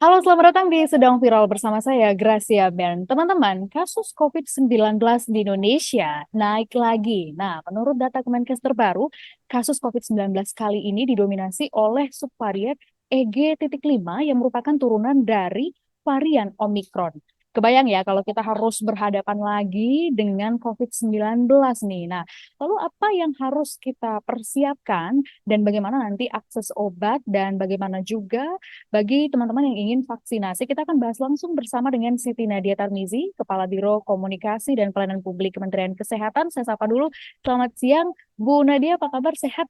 Halo, selamat datang di Sedang Viral bersama saya, Gracia Ben. Teman-teman, kasus COVID-19 di Indonesia naik lagi. Nah, menurut data Kemenkes terbaru, kasus COVID-19 kali ini didominasi oleh subvarian EG.5 yang merupakan turunan dari varian Omikron. Kebayang ya kalau kita harus berhadapan lagi dengan COVID-19 nih. Nah, lalu apa yang harus kita persiapkan dan bagaimana nanti akses obat dan bagaimana juga bagi teman-teman yang ingin vaksinasi, kita akan bahas langsung bersama dengan Siti Nadia Tarmizi, Kepala Biro Komunikasi dan Pelayanan Publik Kementerian Kesehatan. Saya sapa dulu. Selamat siang, Bu Nadia. Apa kabar? Sehat?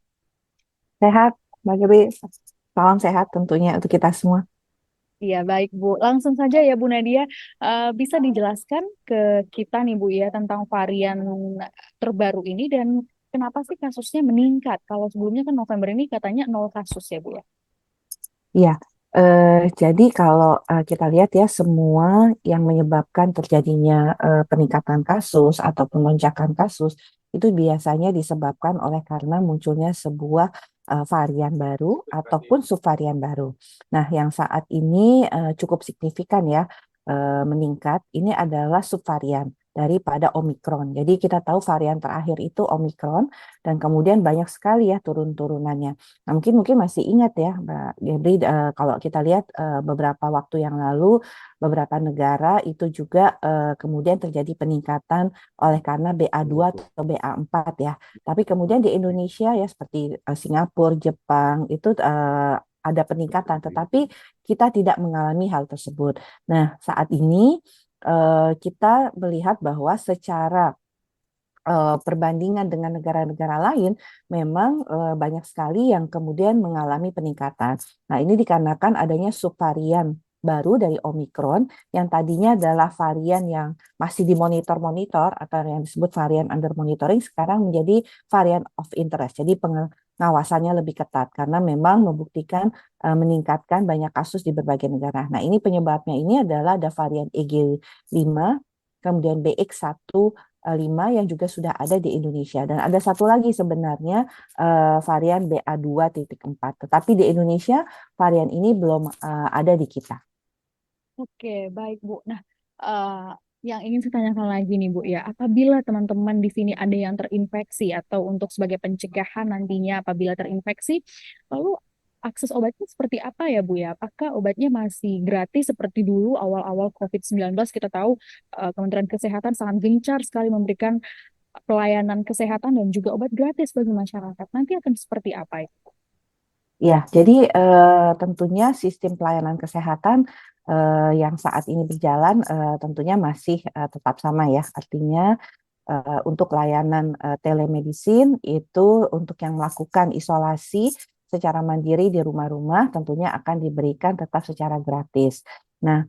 Sehat, Mbak Gabi. Salam sehat tentunya untuk kita semua. Iya, baik, Bu. Langsung saja ya, Bu Nadia. Bisa dijelaskan ke kita nih, Bu, ya, tentang varian terbaru ini dan kenapa sih kasusnya meningkat? Kalau sebelumnya kan November ini katanya nol kasus ya, Bu, ya? Iya, jadi kalau kita lihat ya semua yang menyebabkan terjadinya peningkatan kasus ataupun lonjakan kasus itu biasanya disebabkan oleh karena munculnya sebuah varian baru ataupun subvarian baru. Nah, yang saat ini cukup signifikan ya meningkat, ini adalah subvarian daripada Omikron. Jadi kita tahu varian terakhir itu Omikron dan kemudian banyak sekali ya turun-turunannya. Nah, mungkin masih ingat ya, Mbak Gebri, kalau kita lihat beberapa waktu yang lalu, beberapa negara itu juga kemudian terjadi peningkatan oleh karena BA2 atau BA4 ya. Tapi kemudian di Indonesia ya seperti Singapura, Jepang itu ada peningkatan, tetapi kita tidak mengalami hal tersebut. Nah, saat ini kita melihat bahwa secara perbandingan dengan negara-negara lain, memang banyak sekali yang kemudian mengalami peningkatan. Nah, ini dikarenakan adanya subvarian baru dari Omikron yang tadinya adalah varian yang masih dimonitor-monitor atau yang disebut varian under monitoring sekarang menjadi varian of interest. Jadi pengawasannya lebih ketat karena memang membuktikan meningkatkan banyak kasus di berbagai negara. Nah, ini penyebabnya ini adalah ada varian EG5, kemudian BX1 5 yang juga sudah ada di Indonesia. Dan ada satu lagi sebenarnya varian BA2.4. Tetapi di Indonesia varian ini belum ada di kita. Oke, baik, Bu. Nah, eh, yang ingin saya tanyakan lagi nih, Bu, ya, apabila teman-teman di sini ada yang terinfeksi atau untuk sebagai pencegahan nantinya apabila terinfeksi, lalu akses obatnya seperti apa ya, Bu, ya? Apakah obatnya masih gratis seperti dulu awal-awal COVID-19? Kita tahu Kementerian Kesehatan sangat gencar sekali memberikan pelayanan kesehatan dan juga obat gratis bagi masyarakat. Nanti akan seperti apa itu? Ya, jadi tentunya sistem pelayanan kesehatan yang saat ini berjalan tentunya masih tetap sama ya. Artinya untuk layanan telemedicine itu untuk yang melakukan isolasi secara mandiri di rumah-rumah tentunya akan diberikan tetap secara gratis. Nah,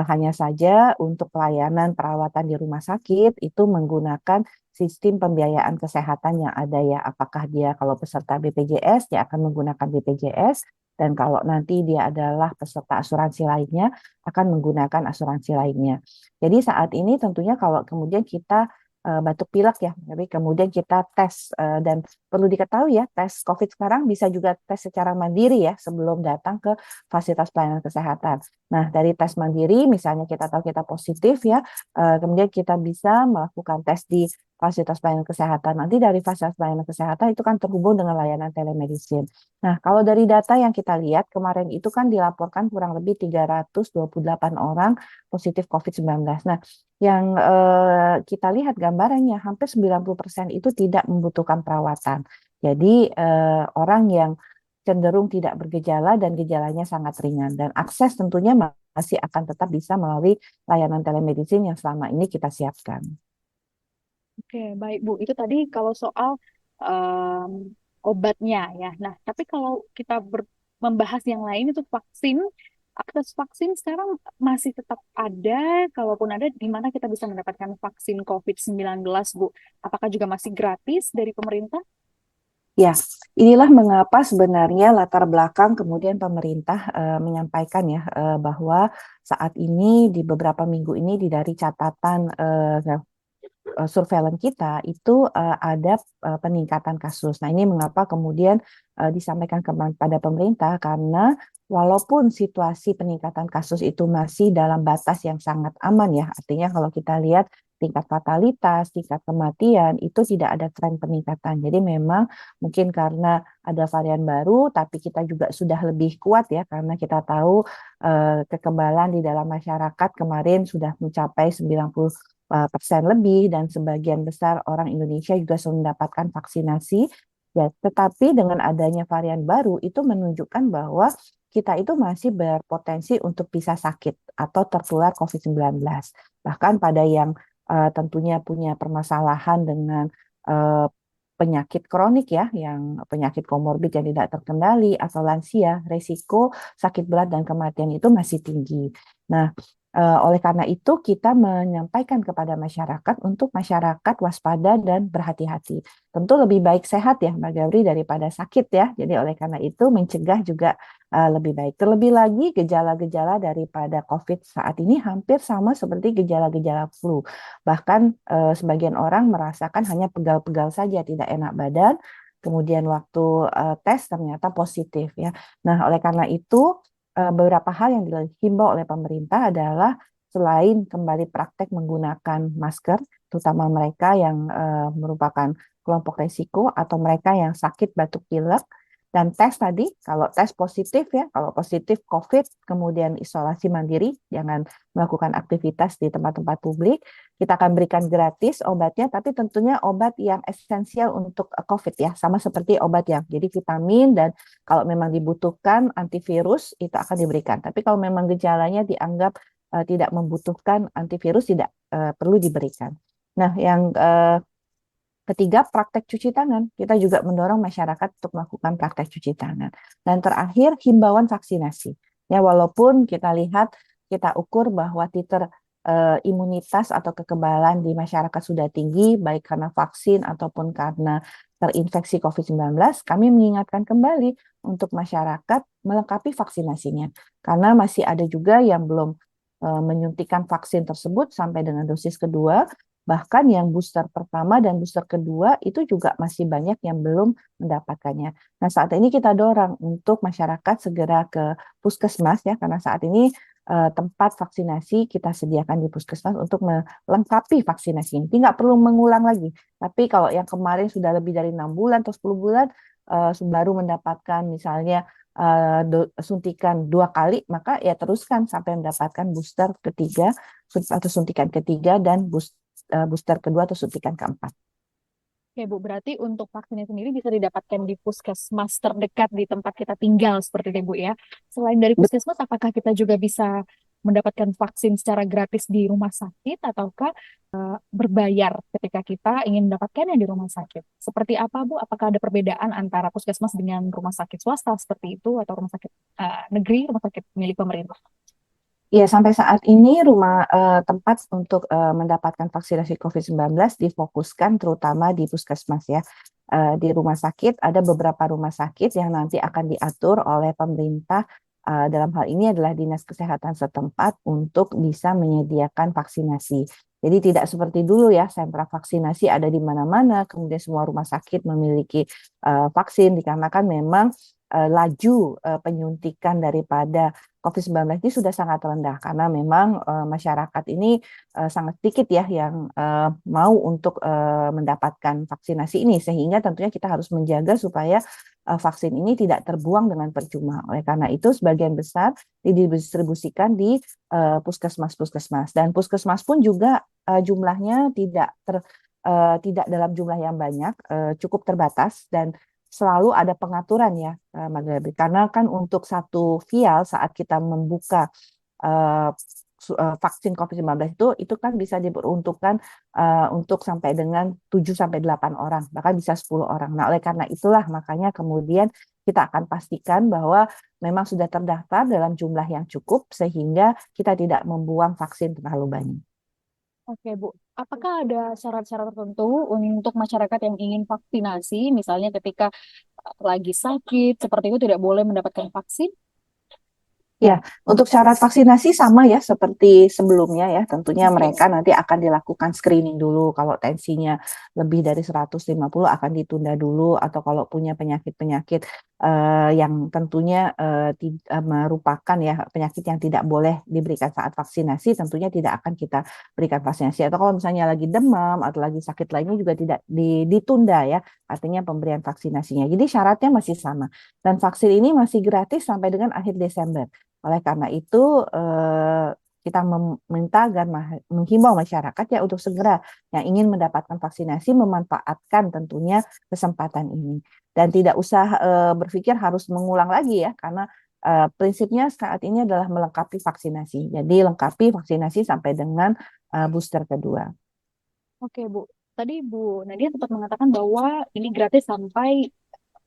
hanya saja untuk pelayanan perawatan di rumah sakit itu menggunakan sistem pembiayaan kesehatan yang ada ya. Apakah dia kalau peserta BPJS dia akan menggunakan BPJS dan kalau nanti dia adalah peserta asuransi lainnya akan menggunakan asuransi lainnya. Jadi saat ini tentunya kalau kemudian kita batuk pilek ya. Jadi kemudian kita tes dan perlu diketahui ya, tes COVID sekarang bisa juga tes secara mandiri ya sebelum datang ke fasilitas pelayanan kesehatan. Nah, dari tes mandiri misalnya kita tahu kita positif ya, kemudian kita bisa melakukan tes di fasilitas pelayanan kesehatan. Nanti dari fasilitas pelayanan kesehatan itu kan terhubung dengan layanan telemedicine. Nah, kalau dari data yang kita lihat kemarin itu kan dilaporkan kurang lebih 328 orang positif COVID-19. Nah, yang kita lihat gambarannya hampir 90% itu tidak membutuhkan perawatan. Jadi orang yang cenderung tidak bergejala dan gejalanya sangat ringan dan akses tentunya masih akan tetap bisa melalui layanan telemedicine yang selama ini kita siapkan. Oke, baik, Bu. Itu tadi kalau soal em, obatnya ya. Nah, tapi kalau kita membahas yang lain itu vaksin, akses vaksin sekarang masih tetap ada. Kalaupun ada, di mana kita bisa mendapatkan vaksin COVID-19, Bu? Apakah juga masih gratis dari pemerintah? Ya, inilah mengapa sebenarnya latar belakang kemudian pemerintah menyampaikan ya bahwa saat ini di beberapa minggu ini dari catatan surveillance kita itu ada peningkatan kasus. Nah, ini mengapa kemudian disampaikan kepada pemerintah karena walaupun situasi peningkatan kasus itu masih dalam batas yang sangat aman ya, artinya kalau kita lihat tingkat fatalitas, tingkat kematian itu tidak ada tren peningkatan. Jadi memang mungkin karena ada varian baru, tapi kita juga sudah lebih kuat ya, karena kita tahu kekebalan di dalam masyarakat kemarin sudah mencapai 90% lebih dan sebagian besar orang Indonesia juga sudah mendapatkan vaksinasi. Ya, tetapi dengan adanya varian baru itu menunjukkan bahwa kita itu masih berpotensi untuk bisa sakit atau tertular COVID-19. Bahkan pada yang tentunya punya permasalahan dengan eh, penyakit kronik ya, yang penyakit komorbid yang tidak terkendali atau lansia, resiko sakit berat dan kematian itu masih tinggi. Nah, oleh karena itu kita menyampaikan kepada masyarakat untuk masyarakat waspada dan berhati-hati. Tentu lebih baik sehat ya, Mbak Gabri, daripada sakit ya. Jadi oleh karena itu mencegah juga lebih baik. Terlebih lagi gejala-gejala daripada COVID saat ini hampir sama seperti gejala-gejala flu. Bahkan sebagian orang merasakan hanya pegal-pegal saja, tidak enak badan. Kemudian waktu tes ternyata positif ya. Nah, oleh karena itu beberapa hal yang dihimbau oleh pemerintah adalah selain kembali praktek menggunakan masker, terutama mereka yang merupakan kelompok risiko atau mereka yang sakit batuk pilek, dan tes tadi, kalau tes positif ya, kalau positif COVID, kemudian isolasi mandiri, jangan melakukan aktivitas di tempat-tempat publik. Kita akan berikan gratis obatnya, tapi tentunya obat yang esensial untuk COVID ya, sama seperti obat yang jadi vitamin dan kalau memang dibutuhkan antivirus itu akan diberikan. Tapi kalau memang gejalanya dianggap tidak membutuhkan antivirus, tidak perlu diberikan. Nah, yang ketiga, praktek cuci tangan. Kita juga mendorong masyarakat untuk melakukan praktek cuci tangan. Dan terakhir, himbauan vaksinasi. Ya, walaupun kita lihat, kita ukur bahwa titer imunitas atau kekebalan di masyarakat sudah tinggi, baik karena vaksin ataupun karena terinfeksi COVID-19, kami mengingatkan kembali untuk masyarakat melengkapi vaksinasinya. Karena masih ada juga yang belum menyuntikan vaksin tersebut sampai dengan dosis kedua. Bahkan yang booster pertama dan booster kedua itu juga masih banyak yang belum mendapatkannya. Nah, saat ini kita dorong untuk masyarakat segera ke puskesmas ya, karena saat ini tempat vaksinasi kita sediakan di puskesmas untuk melengkapi vaksinasi ini. Tidak perlu mengulang lagi. Tapi kalau yang kemarin sudah lebih dari 6 bulan atau 10 bulan baru mendapatkan misalnya suntikan 2 kali, maka ya teruskan sampai mendapatkan booster ketiga atau suntikan ketiga dan booster kedua atau suntikan keempat. Oke, Bu, berarti untuk vaksinnya sendiri bisa didapatkan di puskesmas terdekat di tempat kita tinggal seperti itu, Bu ya. Selain dari puskesmas, apakah kita juga bisa mendapatkan vaksin secara gratis di rumah sakit ataukah berbayar ketika kita ingin mendapatkannya di rumah sakit? Seperti apa, Bu? Apakah ada perbedaan antara puskesmas dengan rumah sakit swasta seperti itu atau rumah sakit negeri, rumah sakit milik pemerintah? Ya, sampai saat ini tempat untuk mendapatkan vaksinasi COVID-19 difokuskan terutama di puskesmas ya. Di rumah sakit ada beberapa rumah sakit yang nanti akan diatur oleh pemerintah, dalam hal ini adalah Dinas Kesehatan setempat untuk bisa menyediakan vaksinasi. Jadi tidak seperti dulu ya, sentra vaksinasi ada di mana-mana, kemudian semua rumah sakit memiliki vaksin dikarenakan memang laju penyuntikan daripada COVID-19 ini sudah sangat rendah karena memang masyarakat ini sangat sedikit ya yang mau untuk mendapatkan vaksinasi ini, sehingga tentunya kita harus menjaga supaya vaksin ini tidak terbuang dengan percuma. Oleh karena itu sebagian besar didistribusikan di puskesmas-puskesmas, dan puskesmas pun juga jumlahnya tidak dalam jumlah yang banyak, cukup terbatas dan selalu ada pengaturan ya, Mbak Gabi. Karena kan untuk satu vial saat kita membuka vaksin COVID-19 itu kan bisa diperuntukkan untuk sampai dengan 7 sampai 8 orang, bahkan bisa 10 orang. Nah, oleh karena itulah makanya kemudian kita akan pastikan bahwa memang sudah terdaftar dalam jumlah yang cukup sehingga kita tidak membuang vaksin terlalu banyak. Oke, Bu. Apakah ada syarat-syarat tertentu untuk masyarakat yang ingin vaksinasi, misalnya ketika lagi sakit, seperti itu tidak boleh mendapatkan vaksin? Ya, untuk syarat vaksinasi sama ya seperti sebelumnya ya. Tentunya mereka nanti akan dilakukan screening dulu. Kalau tensinya lebih dari 150 akan ditunda dulu, atau kalau punya penyakit-penyakit yang tentunya merupakan ya penyakit yang tidak boleh diberikan saat vaksinasi, tentunya tidak akan kita berikan vaksinasi. Atau kalau misalnya lagi demam atau lagi sakit lainnya juga tidak ditunda ya, artinya pemberian vaksinasinya. Jadi syaratnya masih sama. Dan vaksin ini masih gratis sampai dengan akhir Desember. Oleh karena itu, kita meminta agar menghimbau masyarakat ya untuk segera yang ingin mendapatkan vaksinasi memanfaatkan tentunya kesempatan ini. Dan tidak usah berpikir harus mengulang lagi ya, karena prinsipnya saat ini adalah melengkapi vaksinasi. Jadi lengkapi vaksinasi sampai dengan booster kedua. Oke, Bu. Tadi Bu Nadia sempat mengatakan bahwa ini gratis sampai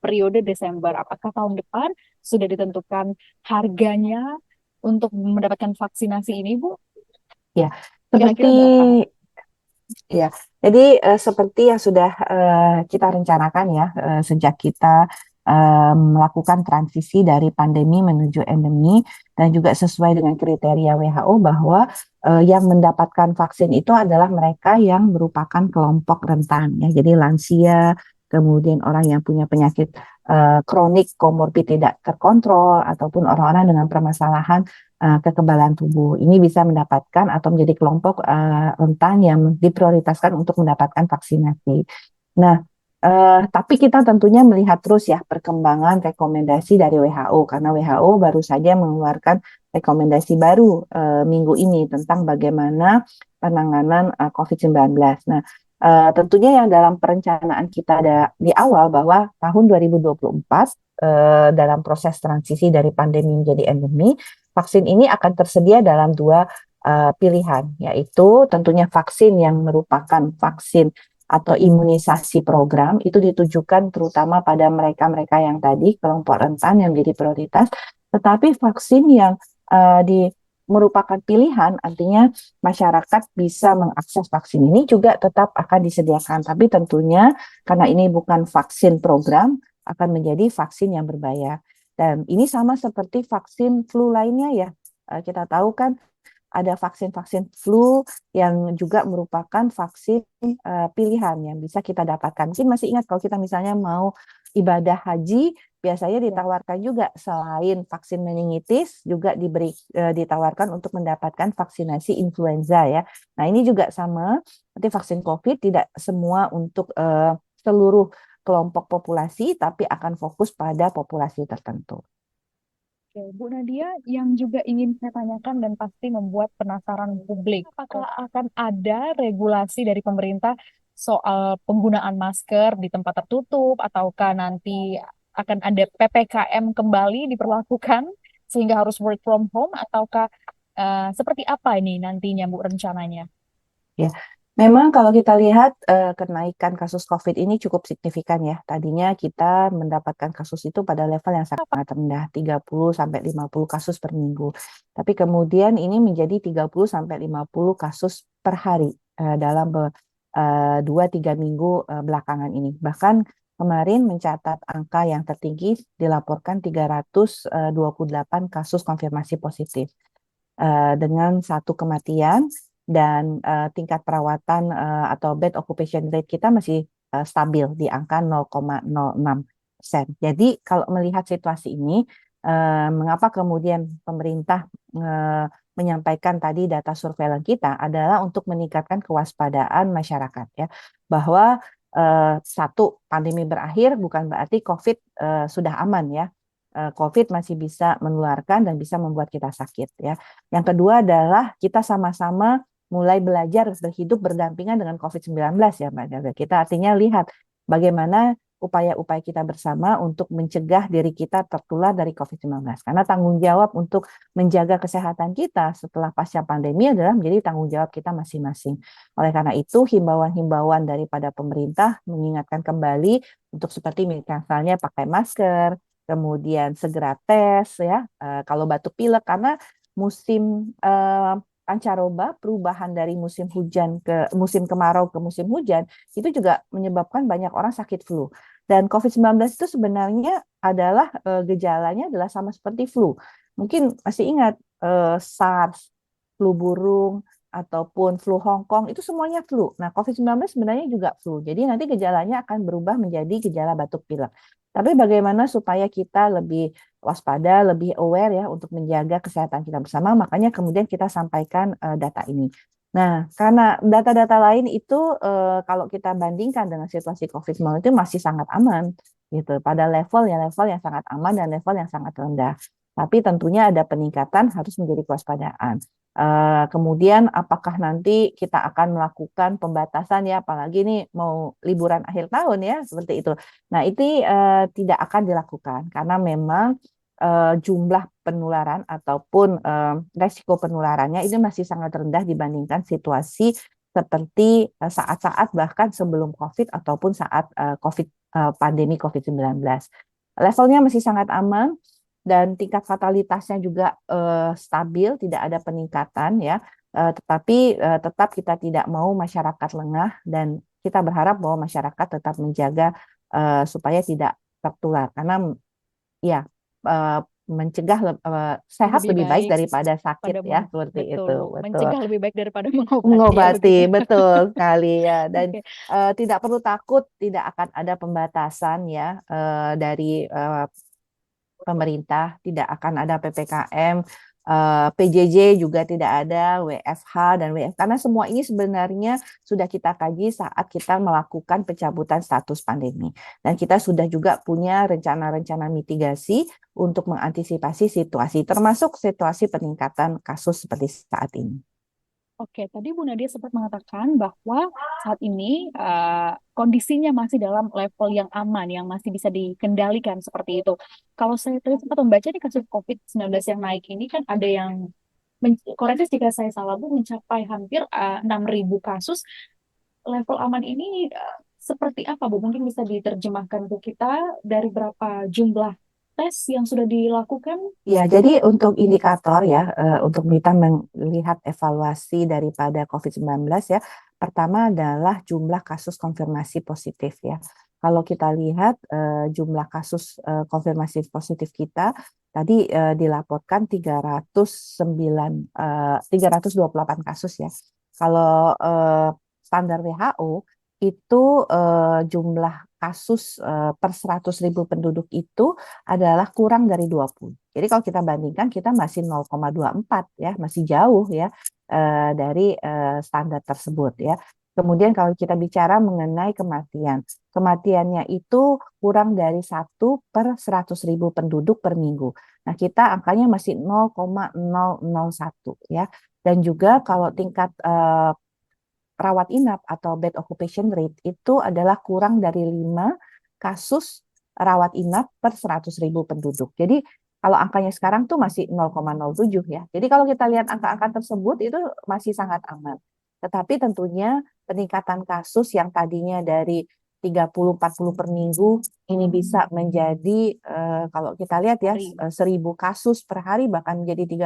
periode Desember. Apakah tahun depan sudah ditentukan harganya untuk mendapatkan vaksinasi ini, Bu? Ya, seperti Kira-kira berapa? ya. Jadi seperti yang sudah kita rencanakan ya sejak kita melakukan transisi dari pandemi menuju endemi dan juga sesuai dengan kriteria WHO bahwa yang mendapatkan vaksin itu adalah mereka yang merupakan kelompok rentan ya. Jadi lansia, kemudian orang yang punya penyakit kronik, komorbid tidak terkontrol ataupun orang-orang dengan permasalahan kekebalan tubuh. Ini bisa mendapatkan atau menjadi kelompok rentan yang diprioritaskan untuk mendapatkan vaksinasi. Nah, tapi kita tentunya melihat terus ya perkembangan rekomendasi dari WHO karena WHO baru saja mengeluarkan rekomendasi baru minggu ini tentang bagaimana penanganan COVID-19. Nah, tentunya yang dalam perencanaan kita ada di awal bahwa tahun 2024 dalam proses transisi dari pandemi menjadi endemi, vaksin ini akan tersedia dalam dua pilihan, yaitu tentunya vaksin yang merupakan vaksin atau imunisasi program itu ditujukan terutama pada mereka-mereka yang tadi kelompok rentan yang menjadi prioritas, tetapi vaksin yang merupakan pilihan, artinya masyarakat bisa mengakses vaksin ini juga tetap akan disediakan, tapi tentunya karena ini bukan vaksin program, akan menjadi vaksin yang berbayar. Dan ini sama seperti vaksin flu lainnya ya. Kita tahu kan ada vaksin-vaksin flu yang juga merupakan vaksin pilihan yang bisa kita dapatkan. Mungkin masih ingat kalau kita misalnya mau ibadah haji, biasanya ditawarkan juga selain vaksin meningitis juga ditawarkan untuk mendapatkan vaksinasi influenza ya. Nah ini juga sama seperti vaksin COVID, tidak semua untuk seluruh kelompok populasi, tapi akan fokus pada populasi tertentu. Oke, Bu Nadia, yang juga ingin saya tanyakan dan pasti membuat penasaran publik, apakah akan ada regulasi dari pemerintah soal penggunaan masker di tempat tertutup, ataukah nanti akan ada PPKM kembali diperlakukan sehingga harus work from home, ataukah seperti apa ini nantinya, Bu, rencananya? Ya, memang kalau kita lihat kenaikan kasus COVID ini cukup signifikan ya. Tadinya kita mendapatkan kasus itu pada level yang sangat rendah, 30 sampai 50 kasus per minggu. Tapi kemudian ini menjadi 30 sampai 50 kasus per hari dalam 2-3 minggu belakangan ini. Bahkan kemarin mencatat angka yang tertinggi dilaporkan 328 kasus konfirmasi positif dengan satu kematian dan tingkat perawatan atau bed occupation rate kita masih stabil di angka 0,06%. Jadi kalau melihat situasi ini, mengapa kemudian pemerintah menyampaikan tadi data surveillance kita adalah untuk meningkatkan kewaspadaan masyarakat ya, bahwa satu pandemi berakhir bukan berarti COVID sudah aman ya. COVID masih bisa menularkan dan bisa membuat kita sakit ya. Yang kedua adalah kita sama-sama mulai belajar berhidup berdampingan dengan COVID-19 ya Mbak Jaga. Kita artinya lihat bagaimana upaya-upaya kita bersama untuk mencegah diri kita tertular dari COVID-19. Karena tanggung jawab untuk menjaga kesehatan kita setelah pasca pandemi adalah menjadi tanggung jawab kita masing-masing. Oleh karena itu, himbauan-himbauan daripada pemerintah mengingatkan kembali untuk seperti misalnya pakai masker, kemudian segera tes ya kalau batuk pilek karena musim pancaroba perubahan dari musim hujan ke musim kemarau ke musim hujan itu juga menyebabkan banyak orang sakit flu dan COVID-19 itu sebenarnya adalah gejalanya adalah sama seperti flu. Mungkin masih ingat SARS, flu burung ataupun flu Hong Kong itu semuanya flu. Nah, COVID-19 sebenarnya juga flu. Jadi nanti gejalanya akan berubah menjadi gejala batuk pilek. Tapi bagaimana supaya kita lebih waspada, lebih aware ya untuk menjaga kesehatan kita bersama, makanya kemudian kita sampaikan data ini. Nah, karena data-data lain itu kalau kita bandingkan dengan situasi COVID-19 itu masih sangat aman gitu, pada level yang sangat aman dan level yang sangat rendah. Tapi tentunya ada peningkatan harus menjadi kewaspadaan. Kemudian apakah nanti kita akan melakukan pembatasan ya, apalagi ini mau liburan akhir tahun ya, seperti itu. Nah, itu tidak akan dilakukan karena memang jumlah penularan ataupun resiko penularannya itu masih sangat rendah dibandingkan situasi seperti saat-saat bahkan sebelum COVID ataupun saat pandemi COVID-19. Levelnya masih sangat aman dan tingkat fatalitasnya juga stabil, tidak ada peningkatan ya. Tetapi tetap kita tidak mau masyarakat lengah dan kita berharap bahwa masyarakat tetap menjaga supaya tidak tertular karena ya uh, mencegah sehat Lebih lebih baik baik daripada sakit pada ya seperti betul, itu betul mencegah lebih baik daripada mengobati ya mengobati begitu. betul sekali ya dan Oke. tidak perlu takut tidak akan ada pembatasan ya dari pemerintah, tidak akan ada PPKM, PJJ juga tidak ada, WFH dan WF karena semua ini sebenarnya sudah kita kaji saat kita melakukan pencabutan status pandemi. Dan kita sudah juga punya rencana-rencana mitigasi untuk mengantisipasi situasi, termasuk situasi peningkatan kasus seperti saat ini. Oke, tadi Bu Nadia sempat mengatakan bahwa saat ini kondisinya masih dalam level yang aman, yang masih bisa dikendalikan seperti itu. Kalau saya tadi sempat membaca di kasus COVID-19 yang naik ini kan ada yang, koreksi jika saya salah Bu, mencapai hampir 6.000 kasus. Level aman ini seperti apa Bu? Mungkin bisa diterjemahkan ke kita dari berapa jumlah tes yang sudah dilakukan? Ya, jadi untuk indikator ya, untuk kita melihat evaluasi daripada COVID-19 ya, pertama adalah jumlah kasus konfirmasi positif ya. Kalau kita lihat jumlah kasus konfirmasi positif kita, tadi dilaporkan 328 kasus ya. Kalau standar WHO itu jumlah kasus per 100.000 penduduk itu adalah kurang dari 20. Jadi kalau kita bandingkan kita masih 0,24 ya, masih jauh ya dari standar tersebut ya. Kemudian kalau kita bicara mengenai kematian, kematiannya itu kurang dari 1 per 100.000 penduduk per minggu. Nah, kita angkanya masih 0,001 ya. Dan juga kalau tingkat rawat inap atau bed occupation rate itu adalah kurang dari 5 kasus rawat inap per 100.000 penduduk. Jadi kalau angkanya sekarang tuh masih 0,07 ya. Jadi kalau kita lihat angka-angka tersebut itu masih sangat aman. Tetapi tentunya peningkatan kasus yang tadinya dari 30-40 per minggu ini bisa menjadi kalau kita lihat ya 1.000 kasus per hari bahkan menjadi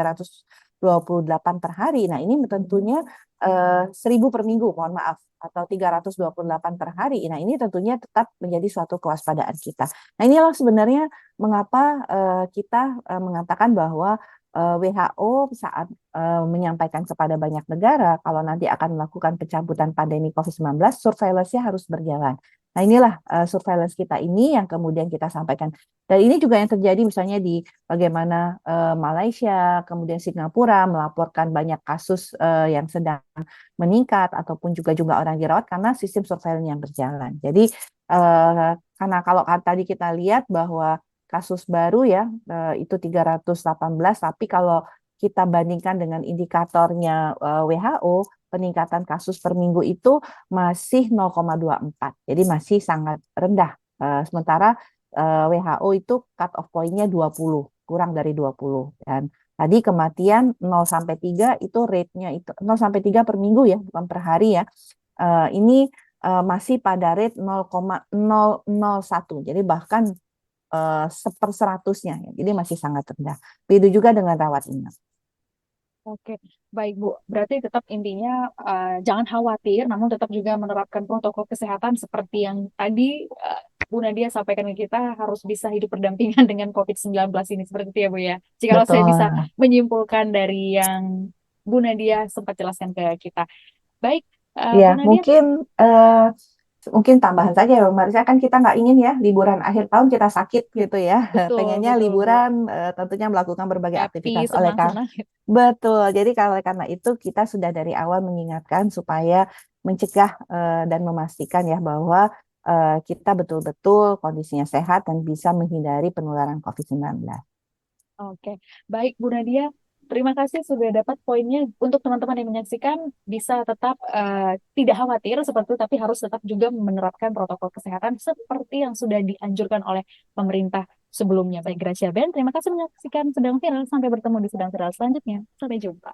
328 per hari. Nah, ini tentunya 1.000 per minggu, mohon maaf, atau 328 per hari. Nah, ini tentunya tetap menjadi suatu kewaspadaan kita. Nah, inilah sebenarnya mengapa kita mengatakan bahwa WHO saat menyampaikan kepada banyak negara kalau nanti akan melakukan pencabutan pandemi COVID-19, surveillance-nya harus berjalan. Nah, inilah surveillance kita ini yang kemudian kita sampaikan. Dan ini juga yang terjadi misalnya di bagaimana Malaysia, kemudian Singapura melaporkan banyak kasus yang sedang meningkat ataupun juga jumlah orang dirawat karena sistem surveillance yang berjalan. Jadi karena kalau tadi kita lihat bahwa kasus baru ya itu 318, tapi kalau kita bandingkan dengan indikatornya WHO, peningkatan kasus per minggu itu masih 0,24. Jadi masih sangat rendah. Sementara WHO itu cut off point-nya 20, kurang dari 20. Dan tadi kematian 0 sampai 3 itu rate-nya itu 0 sampai 3 per minggu ya, bukan per hari ya. Ini masih pada rate 0,001. Jadi bahkan seper 100-nya ya. Jadi masih sangat rendah. Begitu juga dengan rawat inap. Oke, baik Bu. Berarti tetap intinya jangan khawatir, namun tetap juga menerapkan protokol kesehatan seperti yang tadi Bu Nadia sampaikan ke kita, harus bisa hidup berdampingan dengan COVID-19 ini. Seperti itu ya Bu ya. Jikalau saya bisa Betul. menyimpulkan dari yang Bu Nadia sempat jelaskan ke kita. Baik, Ya, Bu Nadia. mungkin eh, Mungkin tambahan saja ya, Mbak Marsha, kan kita nggak ingin ya liburan akhir tahun kita sakit gitu ya. Betul, Pengennya betul, Bu. liburan tentunya melakukan berbagai Happy, aktivitas. senang-senang. Betul. Jadi kalau karena itu kita sudah dari awal mengingatkan supaya mencegah dan memastikan ya bahwa kita betul-betul kondisinya sehat dan bisa menghindari penularan COVID-19. Oke, baik Bu Nadia. Terima kasih sudah dapat poinnya. Untuk teman-teman yang menyaksikan, bisa tetap tidak khawatir seperti itu, tapi harus tetap juga menerapkan protokol kesehatan seperti yang sudah dianjurkan oleh pemerintah sebelumnya. Baik, Gracia Ben, terima kasih menyaksikan Sedang Viral. Sampai bertemu di Sedang Viral selanjutnya. Sampai jumpa.